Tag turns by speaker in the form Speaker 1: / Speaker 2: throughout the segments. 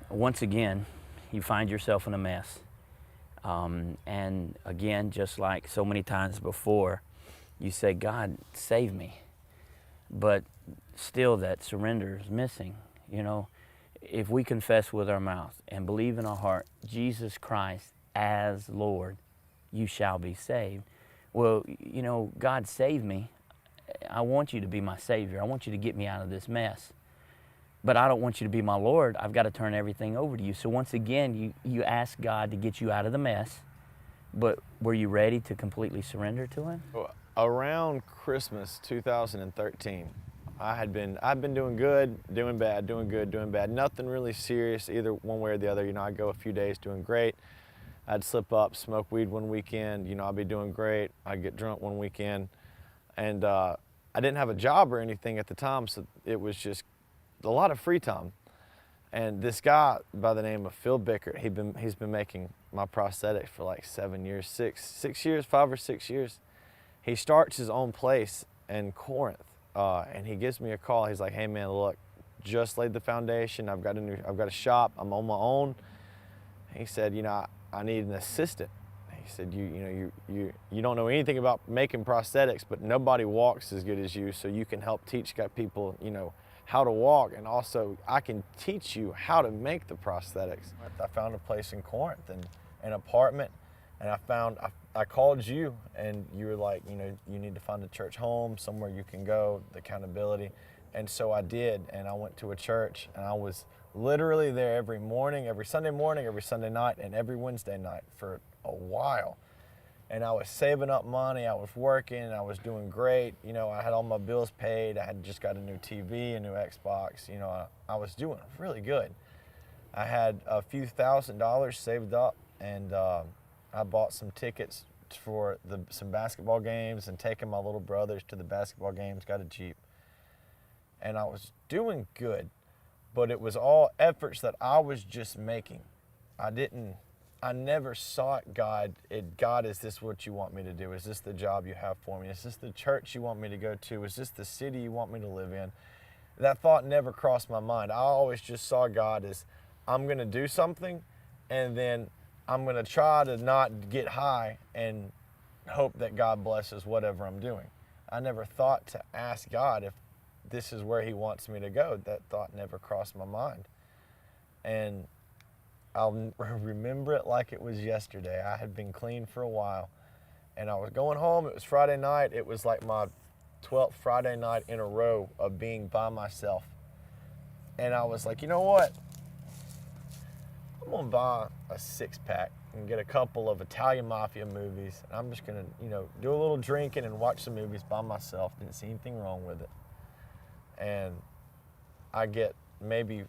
Speaker 1: once again, you find yourself in a mess. And again, just like so many times before, you say, God, save me. But still that surrender is missing. You know, if we confess with our mouth and believe in our heart, Jesus Christ as Lord, you shall be saved. Well, you know, God save me. I want you to be my Savior. I want you to get me out of this mess. But I don't want you to be my Lord. I've got to turn everything over to you. So once again, you ask God to get you out of the mess, but were you ready to completely surrender to Him?
Speaker 2: Well, around Christmas 2013, I'd been doing good, doing bad, doing good, doing bad. Nothing really serious either one way or the other. You know, I'd go a few days doing great. I'd slip up, smoke weed one weekend. You know, I'd be doing great. I'd get drunk one weekend. And I didn't have a job or anything at the time, so it was just a lot of free time. And this guy by the name of Phil Bickert, he's been making my prosthetics for like 7 years, 5 or 6 years. He starts his own place in Corinth, and he gives me a call. He's like, "Hey man, look, just laid the foundation. I've got a shop. I'm on my own." He said, "You know, I need an assistant." He said, you don't know anything about making prosthetics, but nobody walks as good as you, so you can help teach people, you know, how to walk, and also I can teach you how to make the prosthetics." I found a place in Corinth, and an apartment, and I called you, and you were like, you know, you need to find a church home, somewhere you can go, the accountability. And so I did, and I went to a church, and I was literally there every morning, every Sunday morning, every Sunday night, and every Wednesday night for a while. And I was saving up money, I was working, I was doing great. You know, I had all my bills paid, I had just got a new TV, a new Xbox. You know, I was doing really good. I had a few $1,000s saved up, and I bought some tickets for some basketball games and taking my little brothers to the basketball games, got a Jeep. And I was doing good, but it was all efforts that I was just making. I never sought God. God, is this what you want me to do? Is this the job you have for me? Is this the church you want me to go to? Is this the city you want me to live in? That thought never crossed my mind. I always just saw God as, I'm going to do something, and then I'm going to try to not get high and hope that God blesses whatever I'm doing. I never thought to ask God if this is where He wants me to go. That thought never crossed my mind. And I'll remember it like it was yesterday. I had been clean for a while, and I was going home. It was Friday night. It was like my 12th Friday night in a row of being by myself. And I was like, you know what? I'm gonna buy a 6-pack and get a couple of Italian Mafia movies. And I'm just gonna, you know, do a little drinking and watch some movies by myself. Didn't see anything wrong with it. And I get maybe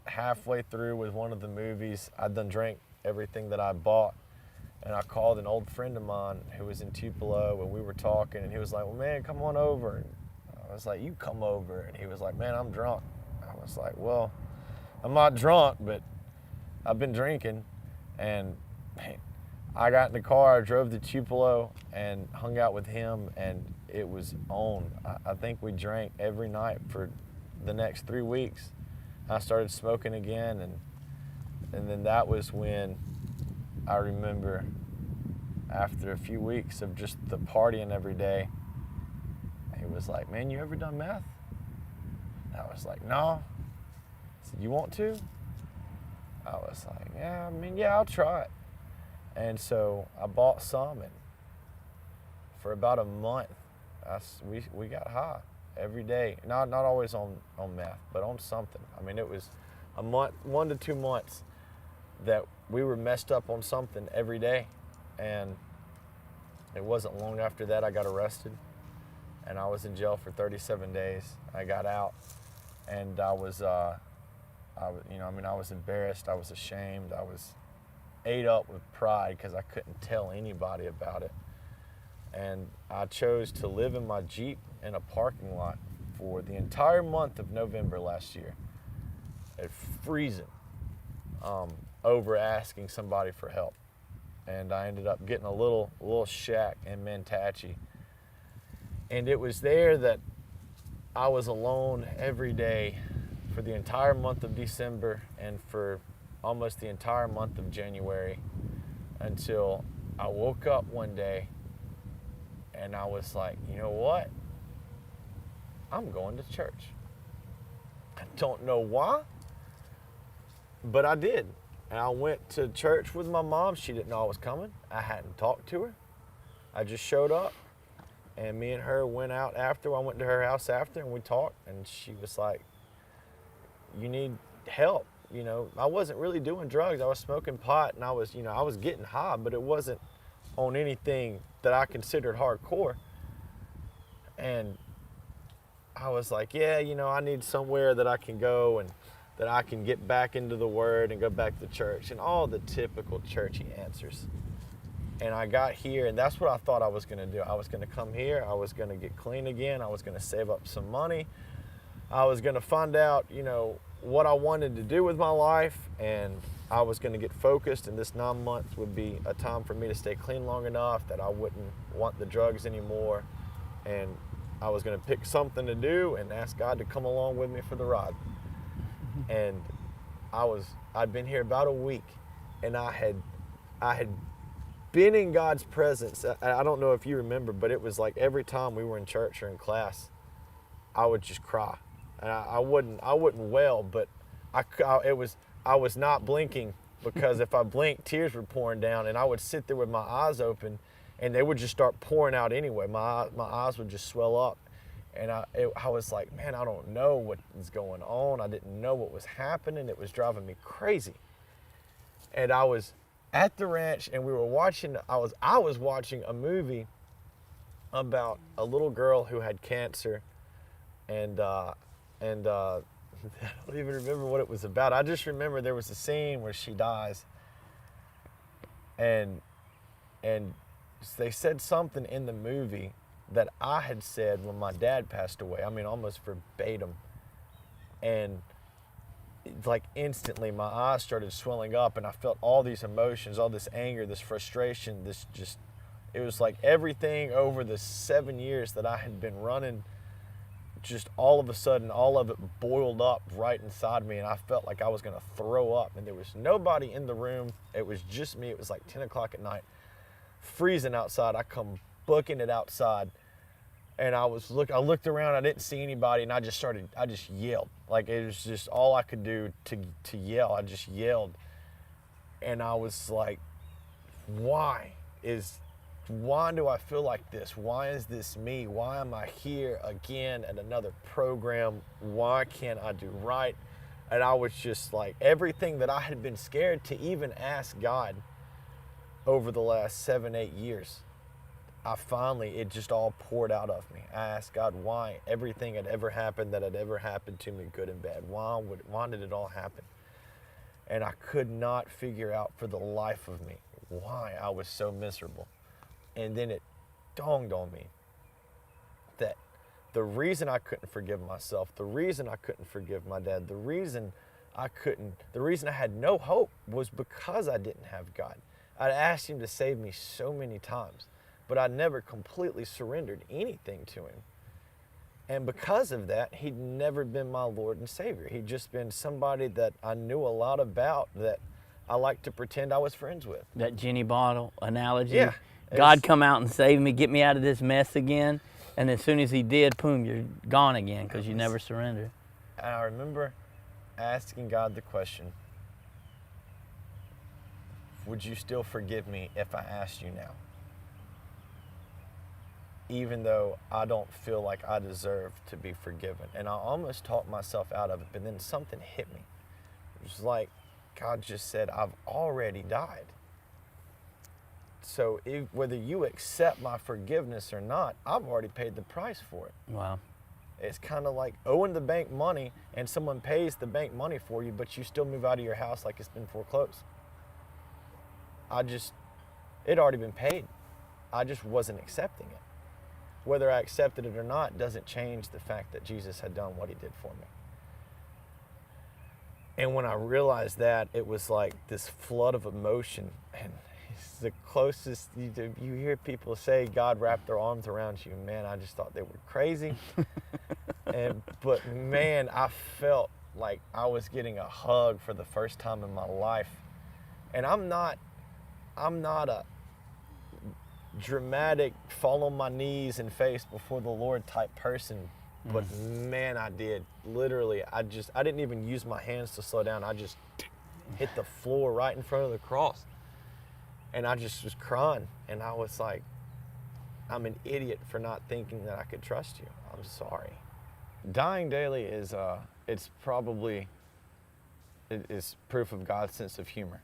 Speaker 2: halfway through with one of the movies. I'd done drank everything that I bought, and I called an old friend of mine who was in Tupelo, and we were talking, and he was like, "Well, man, come on over." And I was like, "You come over." And he was like, "Man, I'm drunk." I was like, "Well, I'm not drunk, but I've been drinking." And man, I got in the car, I drove to Tupelo and hung out with him, and it was on. I think we drank every night for the next 3 weeks. I started smoking again, and then that was when I remember, after a few weeks of just the partying every day, he was like, "Man, you ever done meth?" I was like, "No." He said, "You want to?" I was like, "Yeah, I'll try it." And so I bought some, and for about a month, we got high every day. Not always on meth, but on something. I mean, it was a month, 1 to 2 months that we were messed up on something every day. And it wasn't long after that I got arrested, and I was in jail for 37 days. I got out, and I was embarrassed. I was ashamed. I was ate up with pride because I couldn't tell anybody about it. And I chose to live in my Jeep in a parking lot for the entire month of November last year. It's freezing, over asking somebody for help. And I ended up getting a little shack in Mentachie. And it was there that I was alone every day for the entire month of December and for almost the entire month of January, until I woke up one day and I was like, you know what? I'm going to church. I don't know why, but I did. And I went to church with my mom. She didn't know I was coming. I hadn't talked to her. I just showed up, and me and her went out after. I went to her house after, and we talked, and she was like, you need help. You know, I wasn't really doing drugs. I was smoking pot, and I was getting high, but it wasn't on anything that I considered hardcore. And I was like, yeah, I need somewhere that I can go and that I can get back into the Word and go back to church, and all the typical churchy answers. And I got here, and that's what I thought I was going to do. I was going to come here. I was going to get clean again. I was going to save up some money. I was going to find out, what I wanted to do with my life, and I was going to get focused, and this 9 months would be a time for me to stay clean long enough that I wouldn't want the drugs anymore. And I was going to pick something to do and ask God to come along with me for the ride. And I'd been here about a week, and I had been in God's presence. I don't know if you remember, but it was like every time we were in church or in class, I would just cry. And I wouldn't wail, but I was not blinking, because if I blinked, tears were pouring down, and I would sit there with my eyes open, and they would just start pouring out anyway. My eyes would just swell up, and I was like, man, I don't know what is going on. I didn't know what was happening. It was driving me crazy. And I was at the ranch, and we were watching. I was watching a movie about a little girl who had cancer, and I don't even remember what it was about. I just remember there was a scene where she dies, and they said something in the movie that I had said when my dad passed away. I mean, almost verbatim. And like instantly my eyes started swelling up, and I felt all these emotions, all this anger, this frustration, it was like everything over the 7 years that I had been running, just all of a sudden, all of it boiled up right inside me, and I felt like I was going to throw up. And there was nobody in the room. It was just me. It was like 10 o'clock at night, freezing outside. I come booking it outside, and I looked around. I didn't see anybody, and I just yelled. Like, it was just all I could do to yell. I just yelled, and I was like, why do I feel like this? Why is this me? Why am I here again at another program? Why can't I do right? And I was just like, everything that I had been scared to even ask God over the last 7-8 years, it just all poured out of me. I asked God why everything had ever happened that had ever happened to me, good and bad. Why did it all happen? And I could not figure out for the life of me why I was so miserable. And then it dawned on me that the reason I couldn't forgive myself, the reason I couldn't forgive my dad, the reason I had no hope was because I didn't have God. I'd asked him to save me so many times, but I never completely surrendered anything to him. And because of that, he'd never been my Lord and Savior. He'd just been somebody that I knew a lot about, that I liked to pretend I was friends with.
Speaker 1: That Jenny bottle analogy.
Speaker 2: Yeah.
Speaker 1: God come out and save me, get me out of this mess again. And as soon as he did, boom, you're gone again because you never surrendered.
Speaker 2: And I remember asking God the question, would you still forgive me if I asked you now? Even though I don't feel like I deserve to be forgiven. And I almost talked myself out of it, but then something hit me. It was like God just said, I've already died. So whether you accept my forgiveness or not, I've already paid the price for it.
Speaker 1: Wow.
Speaker 2: It's kind of like owing the bank money, and someone pays the bank money for you, but you still move out of your house like it's been foreclosed. It already been paid. I just wasn't accepting it. Whether I accepted it or not doesn't change the fact that Jesus had done what he did for me. And when I realized that, it was like this flood of emotion, and it's the closest you hear people say God wrapped their arms around you. Man, I just thought they were crazy. But man, I felt like I was getting a hug for the first time in my life. And I'm not a dramatic fall on my knees and face before the Lord type person, but man, I did. Literally, I didn't even use my hands to slow down. I just hit the floor right in front of the cross. And I just was crying, and I was like, I'm an idiot for not thinking that I could trust you. I'm sorry. Dying daily is it's proof of God's sense of humor.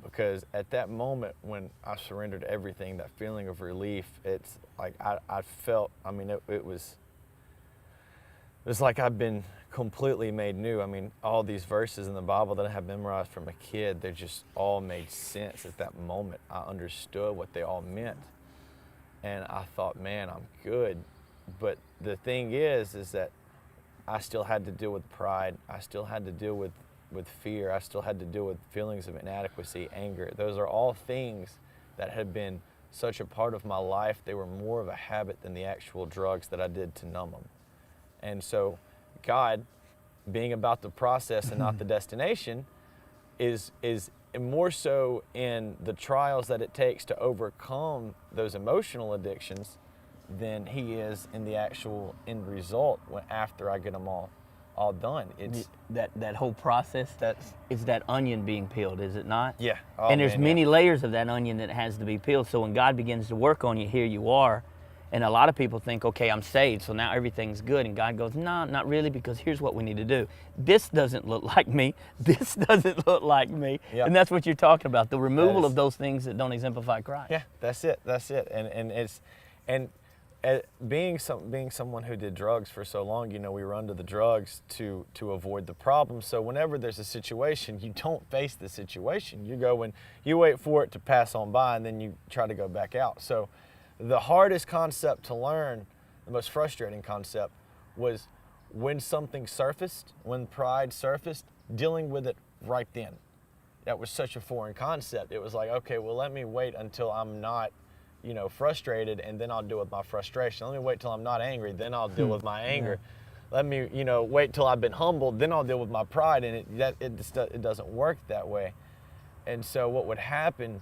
Speaker 2: Because at that moment when I surrendered everything, that feeling of relief, it's like I felt, I mean, it was like I've been completely made new. I mean, all these verses in the Bible that I have memorized from a kid, they just all made sense at that moment. I understood what they all meant. And I thought, man, I'm good. But the thing is that I still had to deal with pride. I still had to deal with fear. I still had to deal with feelings of inadequacy, anger. Those are all things that had been such a part of my life. They were more of a habit than the actual drugs that I did to numb them. And so God, being about the process and not the destination, is more so in the trials that it takes to overcome those emotional addictions than he is in the actual end result after I get them all done. It's
Speaker 1: that whole process, it's that onion being peeled, is it not?
Speaker 2: Yeah. Oh,
Speaker 1: and there's
Speaker 2: man,
Speaker 1: many layers of that onion that has to be peeled. So when God begins to work on you, here you are. And a lot of people think, okay, I'm saved, so now everything's good. And God goes, no, not really, because here's what we need to do. This doesn't look like me. This doesn't look like me.
Speaker 2: Yep.
Speaker 1: And that's what you're talking about, the removal of those things that don't exemplify Christ.
Speaker 2: Yeah, that's it. Being someone who did drugs for so long, you know, we run to the drugs to avoid the problem. So whenever there's a situation, you don't face the situation. You go and you wait for it to pass on by, and then you try to go back out. So the hardest concept to learn, the most frustrating concept, was when something surfaced, when pride surfaced, dealing with it right then. That was such a foreign concept. It was like, okay, well, let me wait until I'm not, you know, frustrated, and then I'll deal with my frustration. Let me wait till I'm not angry, then I'll deal with my anger. Yeah. Let me, you know, wait till I've been humbled, then I'll deal with my pride. And it doesn't work that way. And so what would happen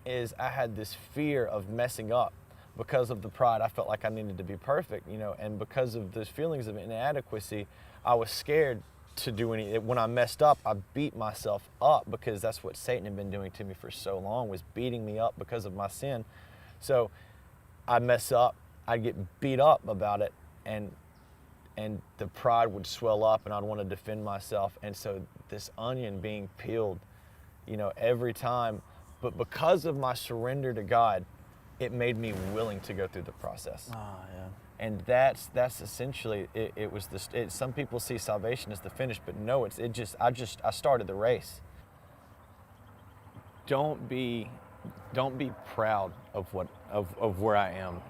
Speaker 2: is I had this fear of messing up because of the pride. I felt like I needed to be perfect, you know, and because of those feelings of inadequacy, I was scared to do anything. When I messed up, I beat myself up, because that's what Satan had been doing to me for so long, was beating me up because of my sin. So I'd mess up, I'd get beat up about it, and the pride would swell up, and I'd want to defend myself. And so this onion being peeled, you know, every time, but because of my surrender to God, it made me willing to go through the process.
Speaker 1: Oh, yeah.
Speaker 2: And that's essentially it was some people see salvation as the finish, but no, I started the race. Don't be proud of where I am.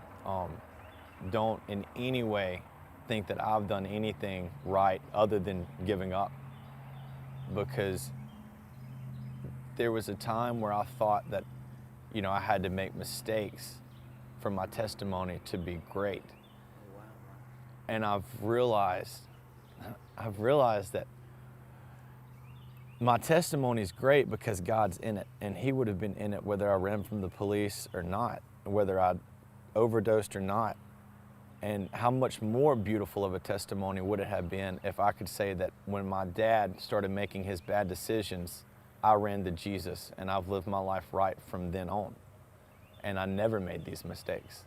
Speaker 2: Don't in any way think that I've done anything right other than giving up, because there was a time where I thought that, you know, I had to make mistakes for my testimony to be great. And I've realized that my testimony is great because God's in it, and he would have been in it whether I ran from the police or not, whether I overdosed or not. And how much more beautiful of a testimony would it have been if I could say that when my dad started making his bad decisions, I ran to Jesus, and I've lived my life right from then on. And I never made these mistakes.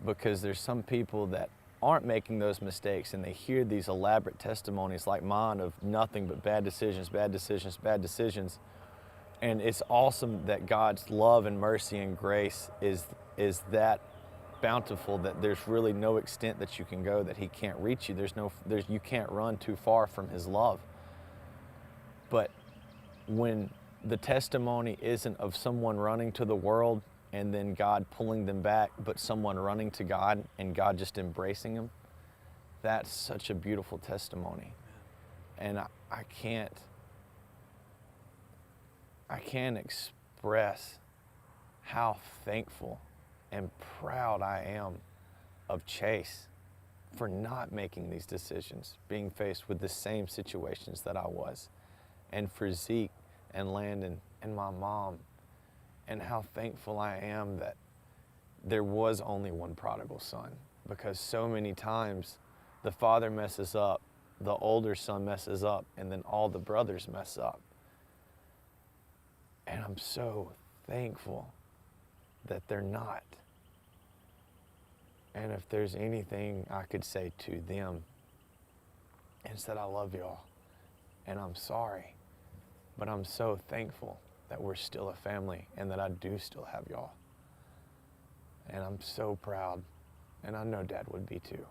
Speaker 2: Because there's some people that aren't making those mistakes, and they hear these elaborate testimonies like mine of nothing but bad decisions, bad decisions, bad decisions. And it's awesome that God's love and mercy and grace is that bountiful that there's really no extent that you can go that he can't reach you. You can't run too far from his love. But when the testimony isn't of someone running to the world and then God pulling them back, but someone running to God and God just embracing them, that's such a beautiful testimony. And I can't express how thankful and proud I am of Chase for not making these decisions, being faced with the same situations that I was, and for Zeke and Landon and my mom, and how thankful I am that there was only one prodigal son, because so many times the father messes up, the older son messes up, and then all the brothers mess up. And I'm so thankful that they're not. And if there's anything I could say to them, it's that I love y'all and I'm sorry, but I'm so thankful that we're still a family and that I do still have y'all. And I'm so proud, and I know Dad would be too.